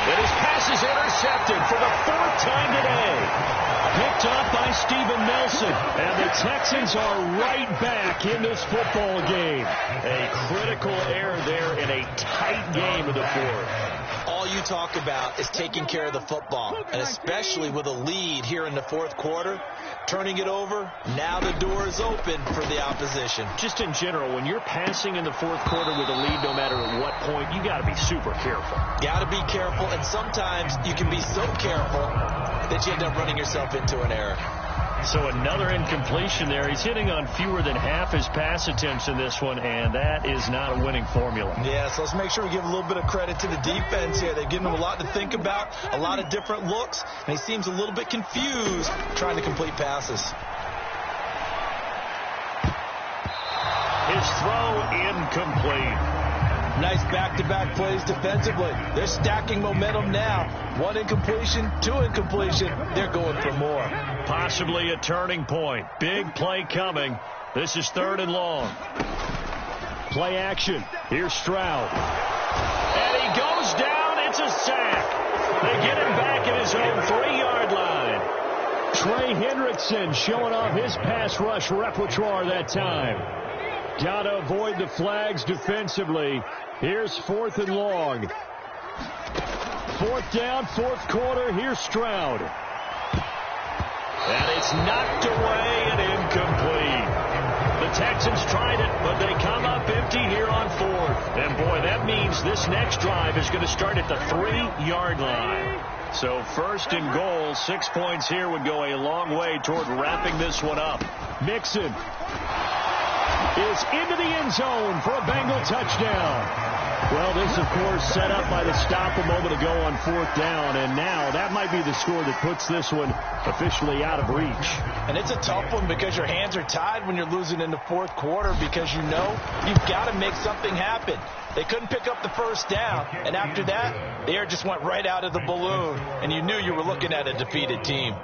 And his pass is intercepted for the 4th time today. Picked up by Steven Nelson. And the Texans are right back in this football game. A critical error there in a tight game of the 4th. All you talk about is taking care of the football, and especially with a lead here in the 4th quarter, turning it over, now the door is open for the opposition. Just in general, when you're passing in the 4th quarter with a lead, no matter at what point, you got to be super careful. Got to be careful, and sometimes you can be so careful that you end up running yourself into an error. So another incompletion there. He's hitting on fewer than half his pass attempts in this one, and that is not a winning formula. Yeah, so let's make sure we give a little bit of credit to the defense here. They've given him a lot to think about, a lot of different looks, and he seems a little bit confused trying to complete passes. His throw incomplete. Nice back-to-back plays defensively. They're stacking momentum now. 1 incompletion, 2 incompletion. They're going for more. Possibly a turning point. Big play coming. This is 3rd and long. Play action. Here's Stroud. And he goes down and it's a sack. They get him back at his own 3-yard line. Trey Hendrickson showing off his pass rush repertoire that time. Got to avoid the flags defensively. Here's 4th and long. 4th down, 4th quarter. Here's Stroud. And it's knocked away and incomplete. The Texans tried it, but they come up empty here on 4th. And, boy, that means this next drive is going to start at the 3-yard line. So 1st and goal, 6 points here would go a long way toward wrapping this one up. Mixon is into the end zone for a Bengal touchdown. Well, this, of course, set up by the stop a moment ago on 4th down, and now that might be the score that puts this one officially out of reach. And it's a tough one because your hands are tied when you're losing in the 4th quarter because you know you've got to make something happen. They couldn't pick up the 1st down, and after that, the air just went right out of the balloon, and you knew you were looking at a defeated team.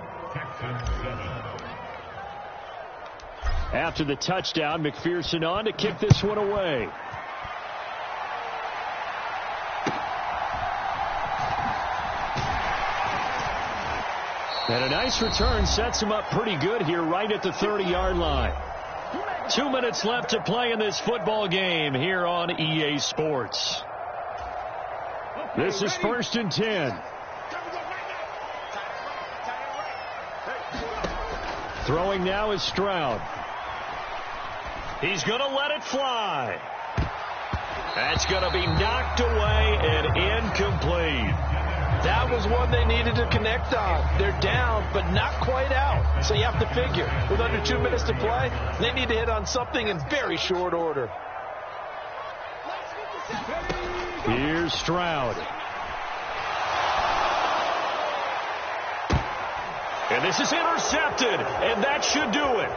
After the touchdown, McPherson on to kick this one away. And a nice return sets him up pretty good here right at the 30-yard line. 2 minutes left to play in this football game here on EA Sports. This is 1st and 10. Throwing now is Stroud. He's going to let it fly. That's going to be knocked away and incomplete. That was one they needed to connect on. They're down, but not quite out. So you have to figure, with under 2 minutes to play, they need to hit on something in very short order. Here's Stroud. And this is intercepted, and that should do it.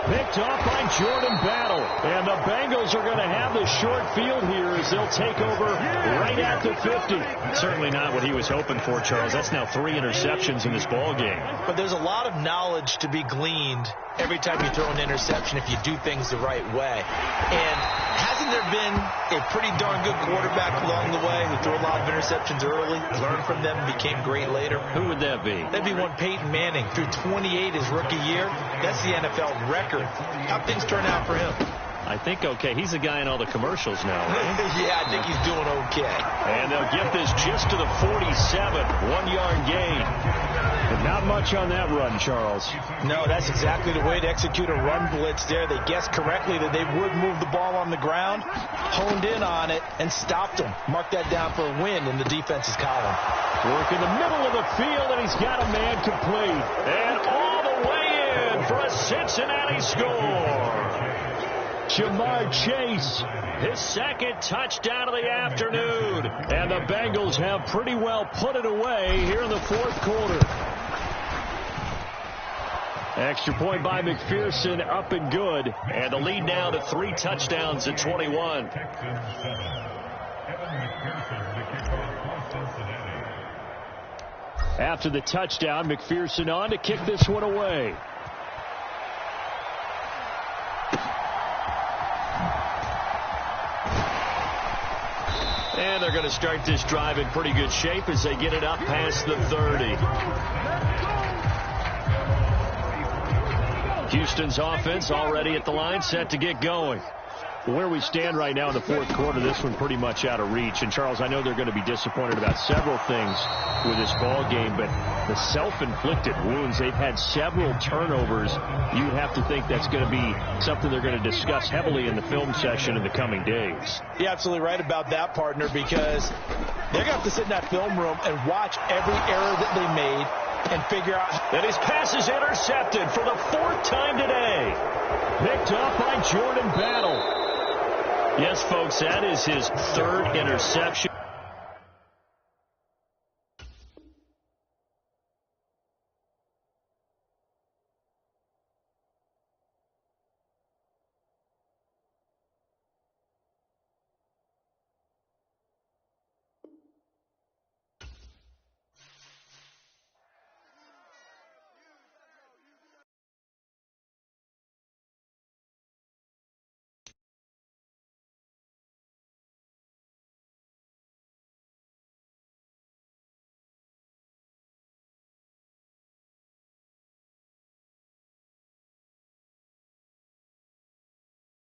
Picked off by Jordan Battle. And the Bengals are going to have the short field here as they'll take over right at the 50. Certainly not what he was hoping for, Charles. That's now 3 interceptions in this ball game. But there's a lot of knowledge to be gleaned every time you throw an interception if you do things the right way. And hasn't there been a pretty darn good quarterback along the way who threw a lot of interceptions early, learned from them, and became great later? Who would that be? That'd be one Peyton Manning. Threw 28 his rookie year. That's the NFL record. How'd things turn out for him? I think okay. He's the guy in all the commercials now, right? Yeah, I think he's doing okay. And they'll get this just to the 47. 1-yard gain. But not much on that run, Charles. No, that's exactly the way to execute a run blitz there. They guessed correctly that they would move the ball on the ground, honed in on it, and stopped them. Mark that down for a win in the defense's column. Work in the middle of the field, and he's got a man complete. And all the way in for a Cincinnati score. Jamar Chase, his 2nd touchdown of the afternoon. And the Bengals have pretty well put it away here in the 4th quarter. Extra point by McPherson, up and good. And the lead now to 3 touchdowns at 21. After the touchdown, McPherson on to kick this one away. And they're going to start this drive in pretty good shape as they get it up past the 30. Houston's offense already at the line, set to get going. Where we stand right now in the 4th quarter, this one pretty much out of reach. And, Charles, I know they're going to be disappointed about several things with this ball game, but the self-inflicted wounds, they've had several turnovers. You would have to think that's going to be something they're going to discuss heavily in the film session in the coming days. You're absolutely right about that, partner, because they're going to have to sit in that film room and watch every error that they made and figure out. And his pass is intercepted for the 4th time today. Picked up by Jordan Battle. Yes, folks, that is his 3rd interception.